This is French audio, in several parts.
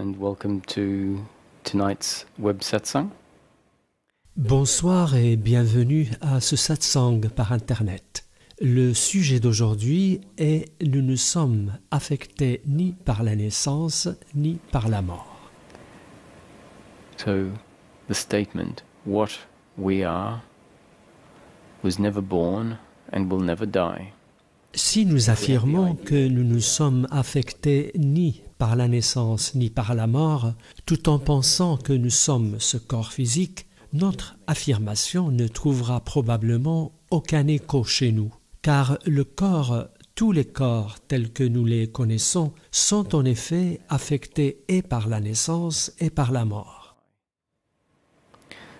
and welcome to tonight's web satsang. Bonsoir et bienvenue à ce satsang par Internet. Le sujet d'aujourd'hui est « Nous ne sommes affectés ni par la naissance ni par la mort ». So, the statement, what we are, was never born and will never die. Si nous affirmons que nous ne sommes affectés ni par la naissance ni par la mort, tout en pensant que nous sommes ce corps physique, notre affirmation ne trouvera probablement aucun écho chez nous, car tous les corps tels que nous les connaissons sont en effet affectés et par la naissance et par la mort.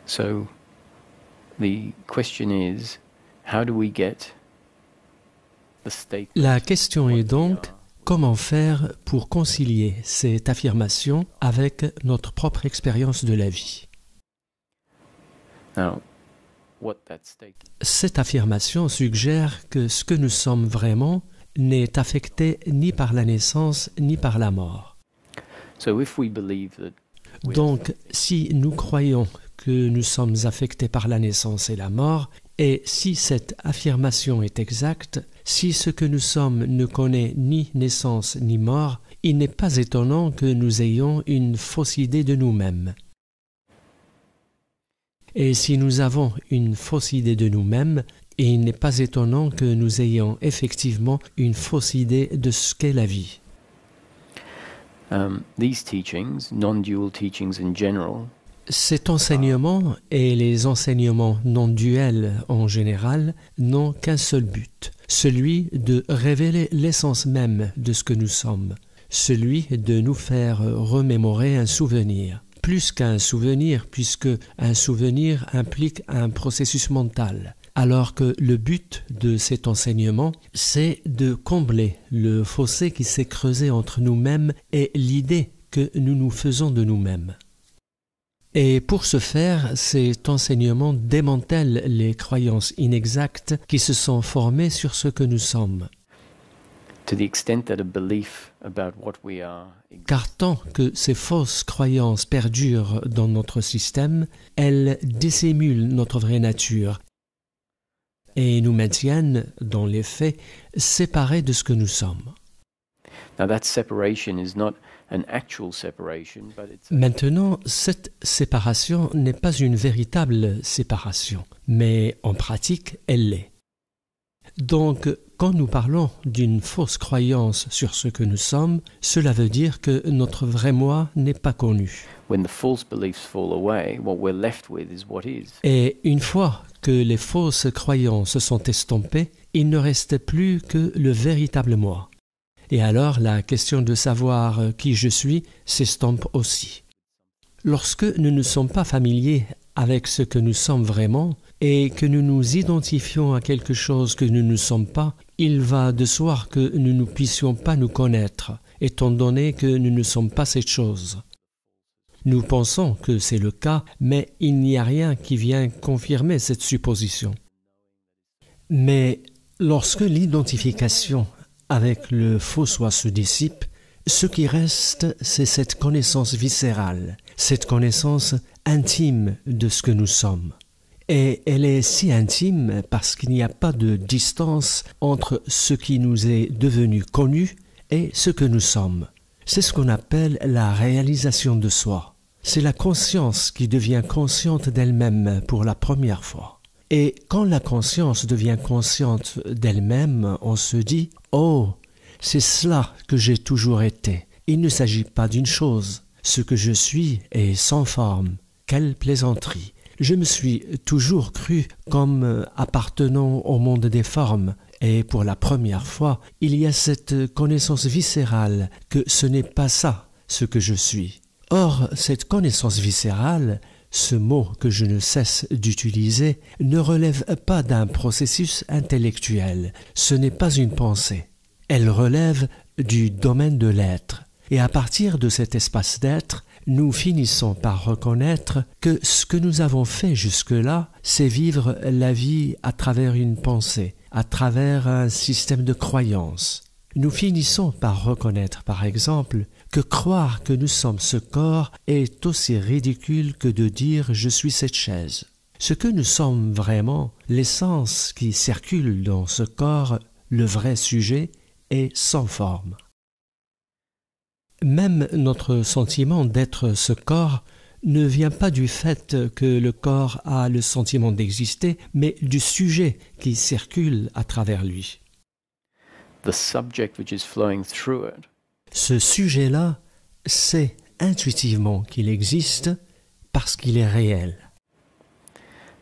So, the question is, how do we get the statement? La question est donc, comment faire pour concilier cette affirmation avec notre propre expérience de la vie? Now, what that statement Cette affirmation suggère que ce que nous sommes vraiment n'est affecté ni par la naissance ni par la mort. So if we believe that Donc, si nous croyons que nous sommes affectés par la naissance et la mort, et si cette affirmation est exacte, si ce que nous sommes ne connaît ni naissance ni mort, il n'est pas étonnant que nous ayons une fausse idée de nous-mêmes. Et si nous avons une fausse idée de nous-mêmes, il n'est pas étonnant que nous ayons effectivement une fausse idée de ce qu'est la vie. these teachings, non-dual teachings in general, Cet enseignement et les enseignements non-duels en général n'ont qu'un seul but, celui de révéler l'essence même de ce que nous sommes, celui de nous faire remémorer un souvenir. Plus qu'un souvenir, puisque un souvenir implique un processus mental, alors que le but de cet enseignement, c'est de combler le fossé qui s'est creusé entre nous-mêmes et l'idée que nous nous faisons de nous-mêmes. Et pour ce faire, cet enseignement démantèle les croyances inexactes qui se sont formées sur ce que nous sommes. to the extent that a belief about what we are Car tant que ces fausses croyances perdurent dans notre système, elles dissimulent notre vraie nature et nous maintiennent, dans les faits, séparés de ce que nous sommes. Now that separation is not an actual separation, but it's Maintenant, cette séparation n'est pas une véritable séparation, mais en pratique, elle l'est. Donc, quand nous parlons d'une fausse croyance sur ce que nous sommes, cela veut dire que notre vrai moi n'est pas connu. when the false beliefs fall away, what we're left with is what is. Et une fois que les fausses croyances sont estompées, il ne reste plus que le véritable moi. Et alors la question de savoir qui je suis s'estompe aussi. Lorsque nous ne sommes pas familiers avec ce que nous sommes vraiment et que nous nous identifions à quelque chose que nous ne sommes pas, il va de soi que nous ne puissions pas nous connaître, étant donné que nous ne sommes pas cette chose. Nous pensons que c'est le cas, mais il n'y a rien qui vient confirmer cette supposition. Mais lorsque l'identification avec le faux soi se dissipe, ce qui reste, c'est cette connaissance viscérale, cette connaissance intime de ce que nous sommes. Et elle est si intime parce qu'il n'y a pas de distance entre ce qui nous est devenu connu et ce que nous sommes. C'est ce qu'on appelle la réalisation de soi. C'est la conscience qui devient consciente d'elle-même pour la première fois. Et quand la conscience devient consciente d'elle-même, on se dit « Oh, c'est cela que j'ai toujours été. Il ne s'agit pas d'une chose. Ce que je suis est sans forme. Quelle plaisanterie. Je me suis toujours cru comme appartenant au monde des formes. Et pour la première fois, il y a cette connaissance viscérale que ce n'est pas ça ce que je suis. Or, cette connaissance viscérale, ce mot que je ne cesse d'utiliser, ne relève pas d'un processus intellectuel. Ce n'est pas une pensée. Elle relève du domaine de l'être. Et à partir de cet espace d'être, nous finissons par reconnaître que ce que nous avons fait jusque-là, c'est vivre la vie à travers une pensée, à travers un système de croyances. Nous finissons par reconnaître, par exemple, que croire que nous sommes ce corps est aussi ridicule que de dire « je suis cette chaise ». Ce que nous sommes vraiment, l'essence qui circule dans ce corps, le vrai sujet, est sans forme. Même notre sentiment d'être ce corps ne vient pas du fait que le corps a le sentiment d'exister, mais du sujet qui circule à travers lui. The subject which is flowing through it Ce sujet-là sait intuitivement qu'il existe parce qu'il est réel.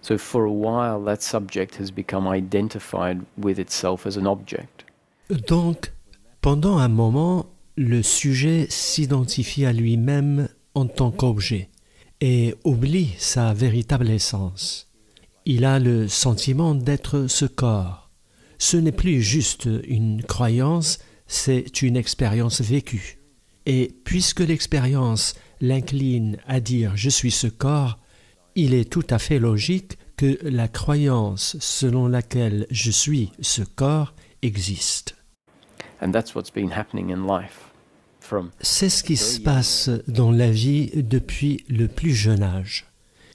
So for a while, that subject has become identified with itself as an object. Donc, pendant un moment, le sujet s'identifie à lui-même en tant qu'objet et oublie sa véritable essence. Il a le sentiment d'être ce corps. Ce n'est plus juste une croyance, c'est une expérience vécue. Et puisque l'expérience l'incline à dire « je suis ce corps », il est tout à fait logique que la croyance selon laquelle je suis ce corps existe. And that's what's been happening in life. C'est ce qui se passe dans la vie depuis le plus jeune âge.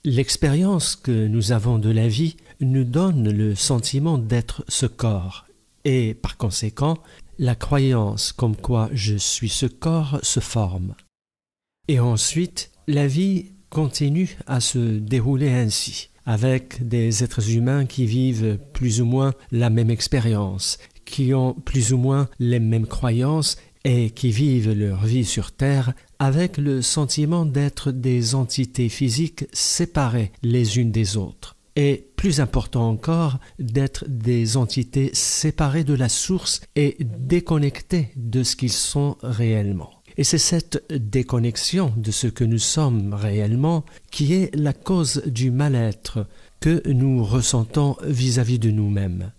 L'expérience que nous avons de la vie nous donne le sentiment d'être ce corps et, par conséquent, la croyance comme quoi je suis ce corps se forme. Et ensuite, la vie continue à se dérouler ainsi, avec des êtres humains qui vivent plus ou moins la même expérience, qui ont plus ou moins les mêmes croyances et qui vivent leur vie sur Terre avec le sentiment d'être des entités physiques séparées les unes des autres. Et plus important encore, d'être des entités séparées de la source et déconnectées de ce qu'ils sont réellement. Et c'est cette déconnexion de ce que nous sommes réellement qui est la cause du mal-être que nous ressentons vis-à-vis de nous-mêmes.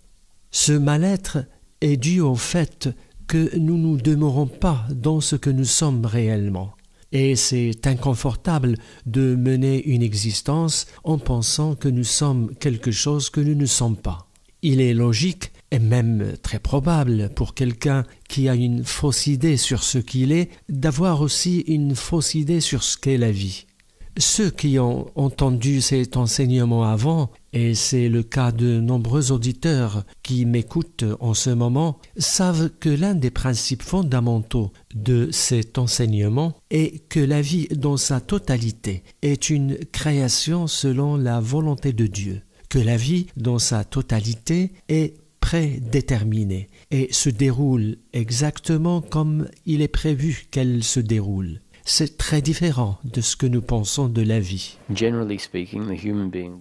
Ce mal-être est dû au fait que nous ne demeurons pas dans ce que nous sommes réellement. Et c'est inconfortable de mener une existence en pensant que nous sommes quelque chose que nous ne sommes pas. Il est logique et même très probable pour quelqu'un qui a une fausse idée sur ce qu'il est, d'avoir aussi une fausse idée sur ce qu'est la vie. Ceux qui ont entendu cet enseignement avant, et c'est le cas de nombreux auditeurs qui m'écoutent en ce moment, savent que l'un des principes fondamentaux de cet enseignement est que la vie dans sa totalité est une création selon la volonté de Dieu, que la vie dans sa totalité est prédéterminée et se déroule exactement comme il est prévu qu'elle se déroule. C'est très différent de ce que nous pensons de la vie.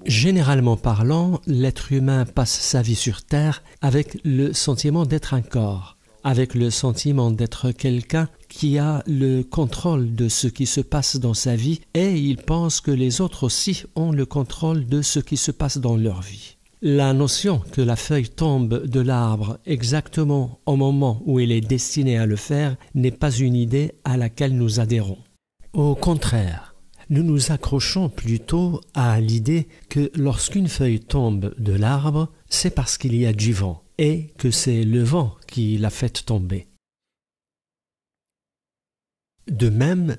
Généralement parlant, l'être humain passe sa vie sur Terre avec le sentiment d'être un corps, avec le sentiment d'être quelqu'un qui a le contrôle de ce qui se passe dans sa vie et il pense que les autres aussi ont le contrôle de ce qui se passe dans leur vie. La notion que la feuille tombe de l'arbre exactement au moment où elle est destinée à le faire n'est pas une idée à laquelle nous adhérons. Au contraire, nous nous accrochons plutôt à l'idée que lorsqu'une feuille tombe de l'arbre, c'est parce qu'il y a du vent et que c'est le vent qui l'a fait tomber. De même,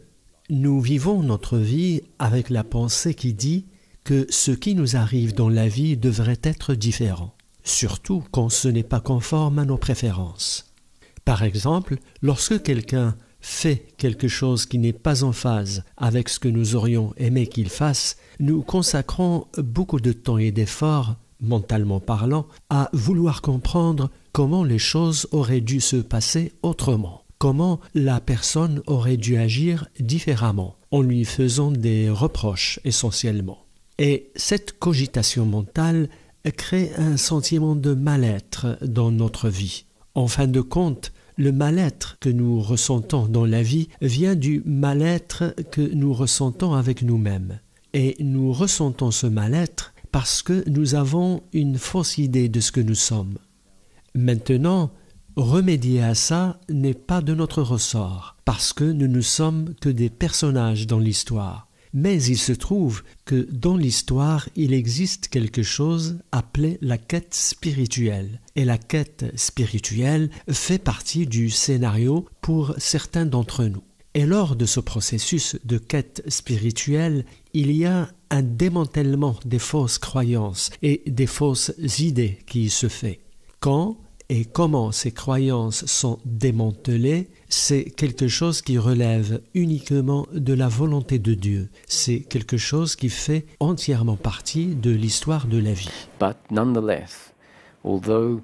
nous vivons notre vie avec la pensée qui dit que ce qui nous arrive dans la vie devrait être différent, surtout quand ce n'est pas conforme à nos préférences. Par exemple, lorsque quelqu'un fait quelque chose qui n'est pas en phase avec ce que nous aurions aimé qu'il fasse, nous consacrons beaucoup de temps et d'efforts, mentalement parlant, à vouloir comprendre comment les choses auraient dû se passer autrement, comment la personne aurait dû agir différemment, en lui faisant des reproches essentiellement. Et cette cogitation mentale crée un sentiment de mal-être dans notre vie. En fin de compte, le mal-être que nous ressentons dans la vie vient du mal-être que nous ressentons avec nous-mêmes. Et nous ressentons ce mal-être parce que nous avons une fausse idée de ce que nous sommes. Maintenant, remédier à ça n'est pas de notre ressort, parce que nous ne sommes que des personnages dans l'histoire. Mais il se trouve que dans l'histoire, il existe quelque chose appelé la quête spirituelle. Et la quête spirituelle fait partie du scénario pour certains d'entre nous. Et lors de ce processus de quête spirituelle, il y a un démantèlement des fausses croyances et des fausses idées qui se fait. Quand et comment ces croyances sont démantelées, c'est quelque chose qui relève uniquement de la volonté de Dieu. C'est quelque chose qui fait entièrement partie de l'histoire de la vie. But nonetheless, although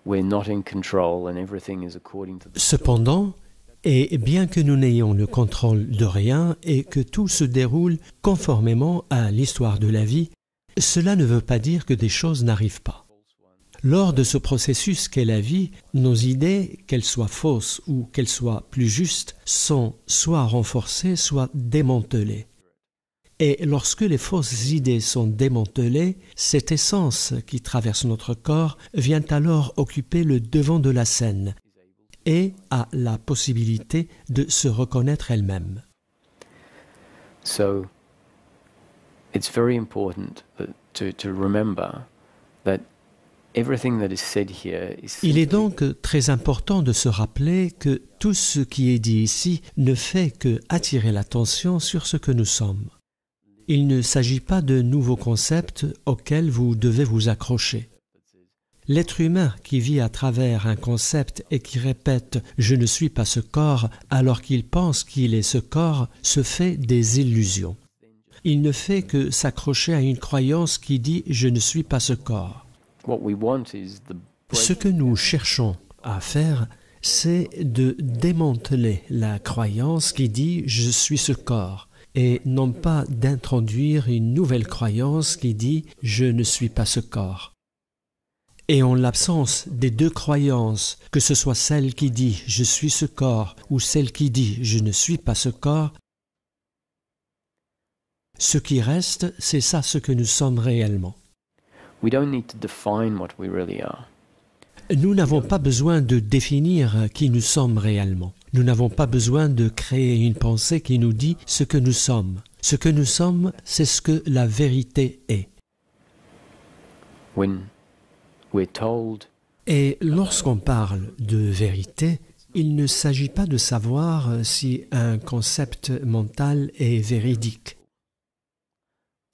we're not in control and everything is according to the... Cependant, et bien que nous n'ayons le contrôle de rien et que tout se déroule conformément à l'histoire de la vie, cela ne veut pas dire que des choses n'arrivent pas. Lors de ce processus qu'est la vie, nos idées, qu'elles soient fausses ou qu'elles soient plus justes, sont soit renforcées, soit démantelées. Et lorsque les fausses idées sont démantelées, cette essence qui traverse notre corps vient alors occuper le devant de la scène et a la possibilité de se reconnaître elle-même. So, it's very important to remember that everything that is said here is... Il est donc très important de se rappeler que tout ce qui est dit ici ne fait que attirer l'attention sur ce que nous sommes. Il ne s'agit pas de nouveaux concepts auxquels vous devez vous accrocher. L'être humain qui vit à travers un concept et qui répète « je ne suis pas ce corps » alors qu'il pense qu'il est ce corps se fait des illusions. Il ne fait que s'accrocher à une croyance qui dit « je ne suis pas ce corps ». Ce que nous cherchons à faire, c'est de démanteler la croyance qui dit « je suis ce corps » et non pas d'introduire une nouvelle croyance qui dit « je ne suis pas ce corps ». Et en l'absence des deux croyances, que ce soit celle qui dit « je suis ce corps » ou celle qui dit « je ne suis pas ce corps », ce qui reste, c'est ça ce que nous sommes réellement. We don't need to define what we really are. Nous n'avons pas besoin de définir qui nous sommes réellement. Nous n'avons pas besoin de créer une pensée qui nous dit ce que nous sommes. Ce que nous sommes, c'est ce que la vérité est. When we're told... Et lorsqu'on parle de vérité, il ne s'agit pas de savoir si un concept mental est véridique.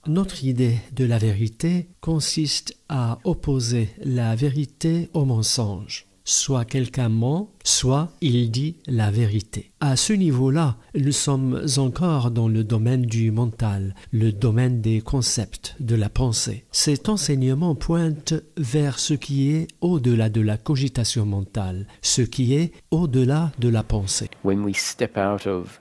Notre idée de la vérité consiste à opposer la vérité au mensonge. Soit quelqu'un ment, soit il dit la vérité. À ce niveau-là, nous sommes encore dans le domaine du mental, le domaine des concepts, de la pensée. Cet enseignement pointe vers ce qui est au-delà de la cogitation mentale, ce qui est au-delà de la pensée. When we step out of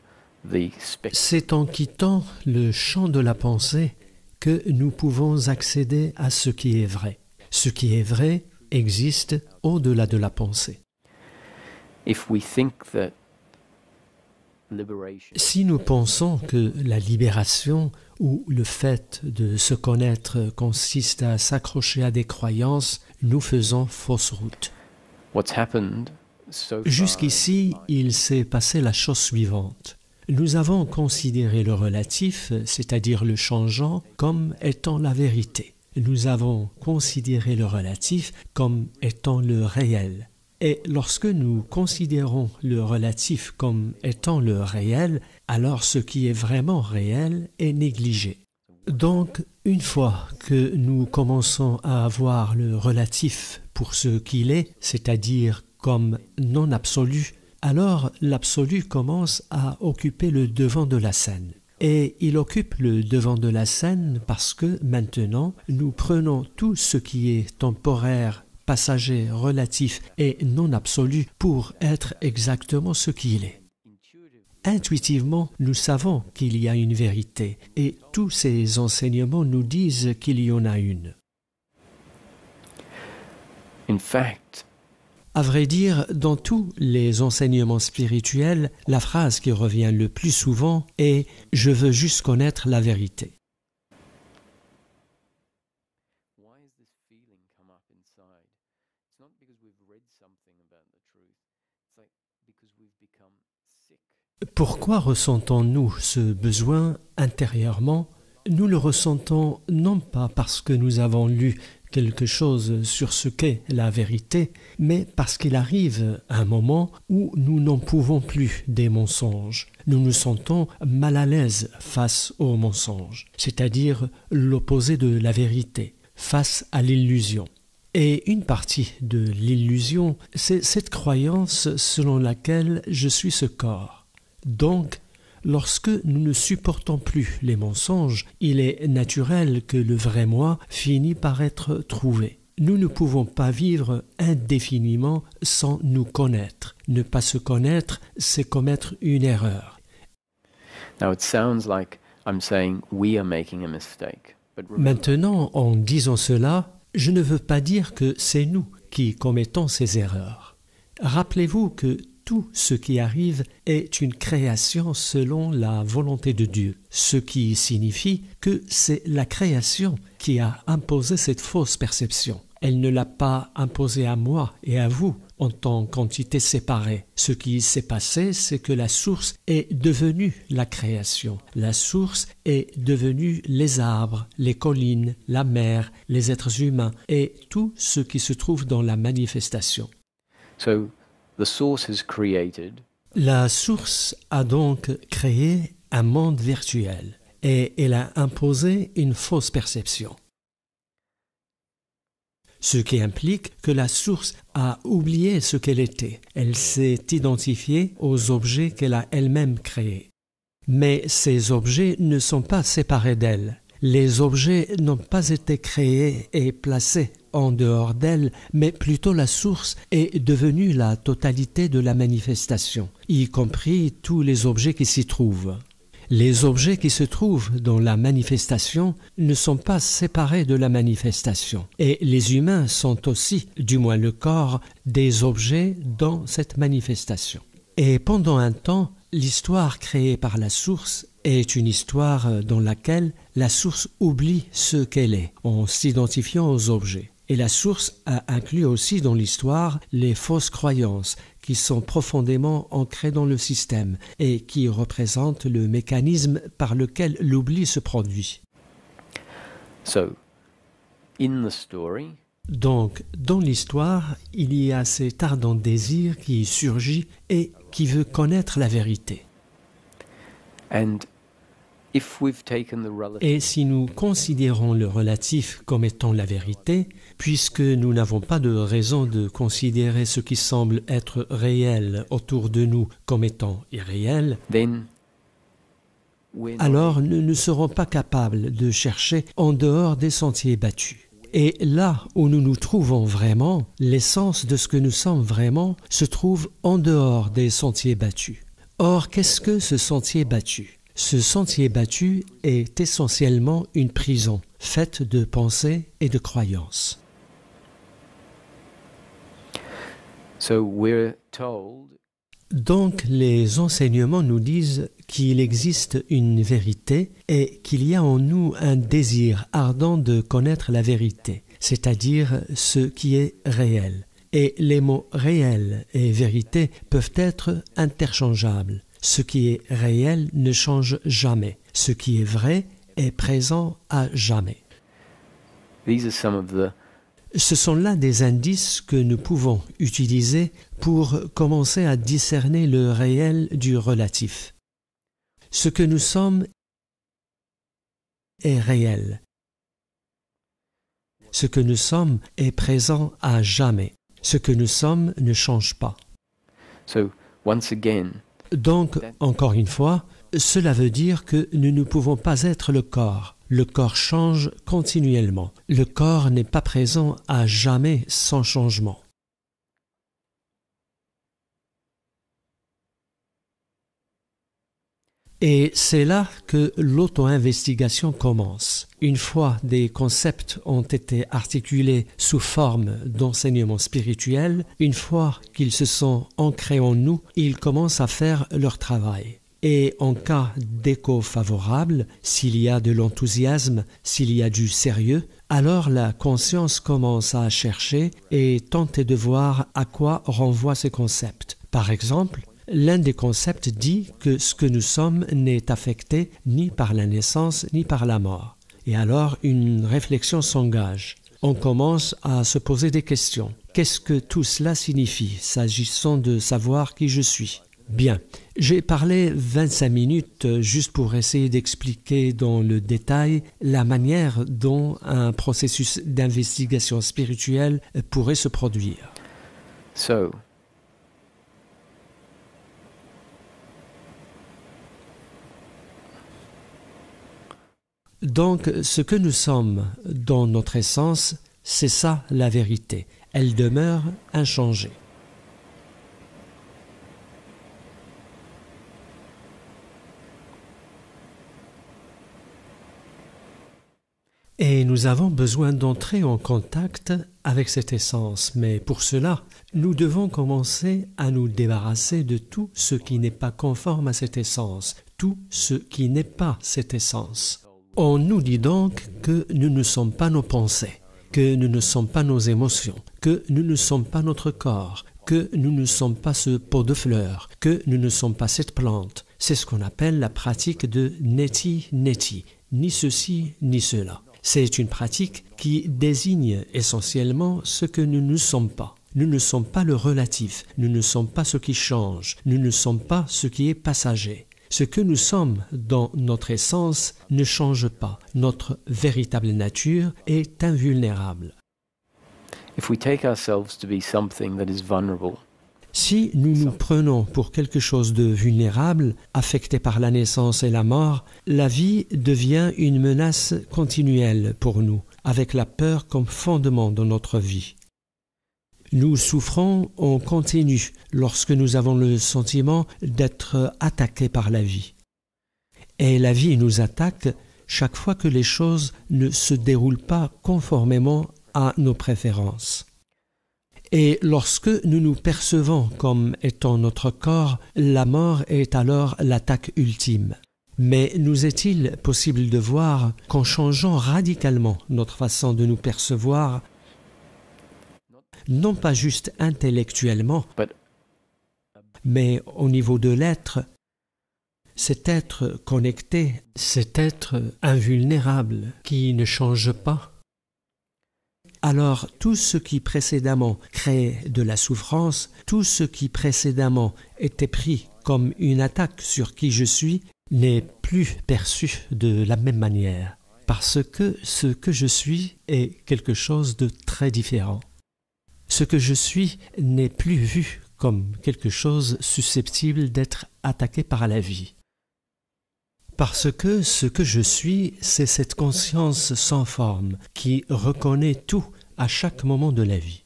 the C'est en quittant le champ de la pensée que nous pouvons accéder à ce qui est vrai. Ce qui est vrai existe au-delà de la pensée. If we think that liberation... Si nous pensons que la libération ou le fait de se connaître consiste à s'accrocher à des croyances, nous faisons fausse route. What's happened so far... Jusqu'ici, il s'est passé la chose suivante. Nous avons considéré le relatif, c'est-à-dire le changeant, comme étant la vérité. Nous avons considéré le relatif comme étant le réel. Et lorsque nous considérons le relatif comme étant le réel, alors ce qui est vraiment réel est négligé. Donc, une fois que nous commençons à voir le relatif pour ce qu'il est, c'est-à-dire comme non absolu, alors l'absolu commence à occuper le devant de la scène. Et il occupe le devant de la scène parce que maintenant, nous prenons tout ce qui est temporaire, passager, relatif et non absolu pour être exactement ce qu'il est. Intuitivement, nous savons qu'il y a une vérité et tous ces enseignements nous disent qu'il y en a une. In fact, À vrai dire, dans tous les enseignements spirituels, la phrase qui revient le plus souvent est « Je veux juste connaître la vérité ». why has this feeling come up inside? It's not because we've read something about the truth. It's like Pourquoi ressentons-nous ce besoin intérieurement? Nous le ressentons non pas parce que nous avons lu quelque chose sur ce qu'est la vérité, mais parce qu'il arrive un moment où nous n'en pouvons plus des mensonges. Nous nous sentons mal à l'aise face aux mensonges, c'est-à-dire l'opposé de la vérité, face à l'illusion. Et une partie de l'illusion, c'est cette croyance selon laquelle je suis ce corps. Donc, lorsque nous ne supportons plus les mensonges, il est naturel que le vrai moi finit par être trouvé. Nous ne pouvons pas vivre indéfiniment sans nous connaître. Ne pas se connaître, c'est commettre une erreur. Now it sounds like I'm saying we are making a mistake. But remember, Maintenant, en disant cela, je ne veux pas dire que c'est nous qui commettons ces erreurs. Rappelez-vous que tout ce qui arrive est une création selon la volonté de Dieu, ce qui signifie que c'est la création qui a imposé cette fausse perception. Elle ne l'a pas imposée à moi et à vous en tant qu'entités séparées. Ce qui s'est passé, c'est que la source est devenue la création. La source est devenue les arbres, les collines, la mer, les êtres humains et tout ce qui se trouve dans la manifestation. so the source has created La source a donc créé un monde virtuel et elle a imposé une fausse perception. Ce qui implique que la source a oublié ce qu'elle était. Elle s'est identifiée aux objets qu'elle a elle-même créés. Mais ces objets ne sont pas séparés d'elle. Les objets n'ont pas été créés et placés en dehors d'elle, mais plutôt la source est devenue la totalité de la manifestation, y compris tous les objets qui s'y trouvent. Les objets qui se trouvent dans la manifestation ne sont pas séparés de la manifestation, et les humains sont aussi, du moins le corps, des objets dans cette manifestation. Et pendant un temps, l'histoire créée par la source est une histoire dans laquelle la source oublie ce qu'elle est en s'identifiant aux objets. Et la source a inclus aussi dans l'histoire les fausses croyances qui sont profondément ancrées dans le système et qui représentent le mécanisme par lequel l'oubli se produit. so in the story Donc, dans l'histoire, il y a cet ardent désir qui surgit et qui veut connaître la vérité. and if we've taken the relative Et si nous considérons le relatif comme étant la vérité, puisque nous n'avons pas de raison de considérer ce qui semble être réel autour de nous comme étant irréel, then we're not alors nous ne serons pas capables de chercher en dehors des sentiers battus. Et là où nous nous trouvons vraiment, l'essence de ce que nous sommes vraiment se trouve en dehors des sentiers battus. Or, qu'est-ce que ce sentier battu ? Ce sentier battu est essentiellement une prison faite de pensées et de croyances. so we're told Donc les enseignements nous disent qu'il existe une vérité et qu'il y a en nous un désir ardent de connaître la vérité, c'est-à-dire ce qui est réel. Et les mots réel et vérité peuvent être interchangeables. Ce qui est réel ne change jamais. Ce qui est vrai est présent à jamais. these are some of the Ce sont là des indices que nous pouvons utiliser pour commencer à discerner le réel du relatif. Ce que nous sommes est réel. Ce que nous sommes est présent à jamais. Ce que nous sommes ne change pas. so once again Donc, encore une fois, cela veut dire que nous ne pouvons pas être le corps. Le corps change continuellement. Le corps n'est pas présent à jamais sans changement. Et c'est là que l'auto-investigation commence. Une fois des concepts ont été articulés sous forme d'enseignement spirituel, une fois qu'ils se sont ancrés en nous, ils commencent à faire leur travail. Et en cas d'écho favorable, s'il y a de l'enthousiasme, s'il y a du sérieux, alors la conscience commence à chercher et tenter de voir à quoi renvoient ces concepts. Par exemple, l'un des concepts dit que ce que nous sommes n'est affecté ni par la naissance ni par la mort. Et alors, une réflexion s'engage. On commence à se poser des questions. Qu'est-ce que tout cela signifie, s'agissant de savoir qui je suis ? Bien, j'ai parlé 25 minutes juste pour essayer d'expliquer dans le détail la manière dont un processus d'investigation spirituelle pourrait se produire. Donc, ce que nous sommes dans notre essence, c'est ça la vérité. Elle demeure inchangée. Et nous avons besoin d'entrer en contact avec cette essence, mais pour cela, nous devons commencer à nous débarrasser de tout ce qui n'est pas conforme à cette essence, tout ce qui n'est pas cette essence. On nous dit donc que nous ne sommes pas nos pensées, que nous ne sommes pas nos émotions, que nous ne sommes pas notre corps, que nous ne sommes pas ce pot de fleurs, que nous ne sommes pas cette plante. C'est ce qu'on appelle la pratique de neti-neti, ni ceci ni cela. C'est une pratique qui désigne essentiellement ce que nous ne sommes pas. Nous ne sommes pas le relatif, nous ne sommes pas ce qui change, nous ne sommes pas ce qui est passager. Ce que nous sommes dans notre essence ne change pas. Notre véritable nature est invulnérable. If we take ourselves to be something that is vulnerable, si nous nous prenons pour quelque chose de vulnérable, affecté par la naissance et la mort, la vie devient une menace continuelle pour nous, avec la peur comme fondement de notre vie. Nous souffrons en continu lorsque nous avons le sentiment d'être attaqués par la vie. Et la vie nous attaque chaque fois que les choses ne se déroulent pas conformément à nos préférences. Et lorsque nous nous percevons comme étant notre corps, la mort est alors l'attaque ultime. Mais nous est-il possible de voir qu'en changeant radicalement notre façon de nous percevoir, non pas juste intellectuellement, mais au niveau de l'être, cet être connecté, cet être invulnérable qui ne change pas, alors tout ce qui précédemment créait de la souffrance, tout ce qui précédemment était pris comme une attaque sur qui je suis, n'est plus perçu de la même manière, parce que ce que je suis est quelque chose de très différent. Ce que je suis n'est plus vu comme quelque chose susceptible d'être attaqué par la vie. Parce que ce que je suis, c'est cette conscience sans forme qui reconnaît tout à chaque moment de la vie.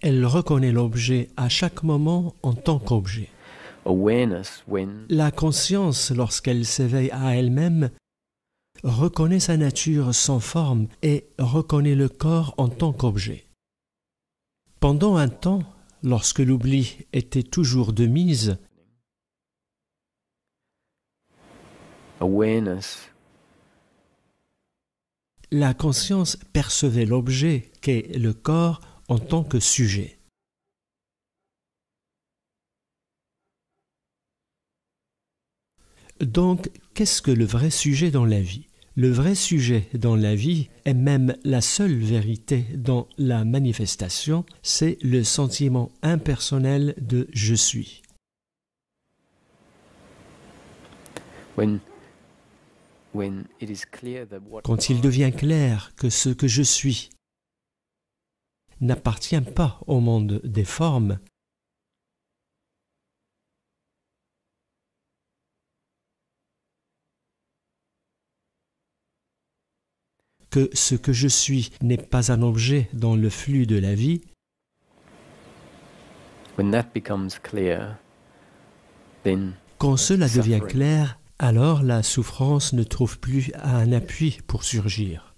Elle reconnaît l'objet à chaque moment en tant qu'objet. La conscience, lorsqu'elle s'éveille à elle-même, reconnaît sa nature sans forme et reconnaît le corps en tant qu'objet. Pendant un temps, lorsque l'oubli était toujours de mise, la conscience percevait l'objet qu'est le corps en tant que sujet. Donc, qu'est-ce que le vrai sujet dans la vie ? Le vrai sujet dans la vie est même la seule vérité dans la manifestation, c'est le sentiment impersonnel de « je suis ». Quand il devient clair que ce que je suis n'appartient pas au monde des formes, que ce que je suis n'est pas un objet dans le flux de la vie, quand cela devient clair, alors la souffrance ne trouve plus un appui pour surgir.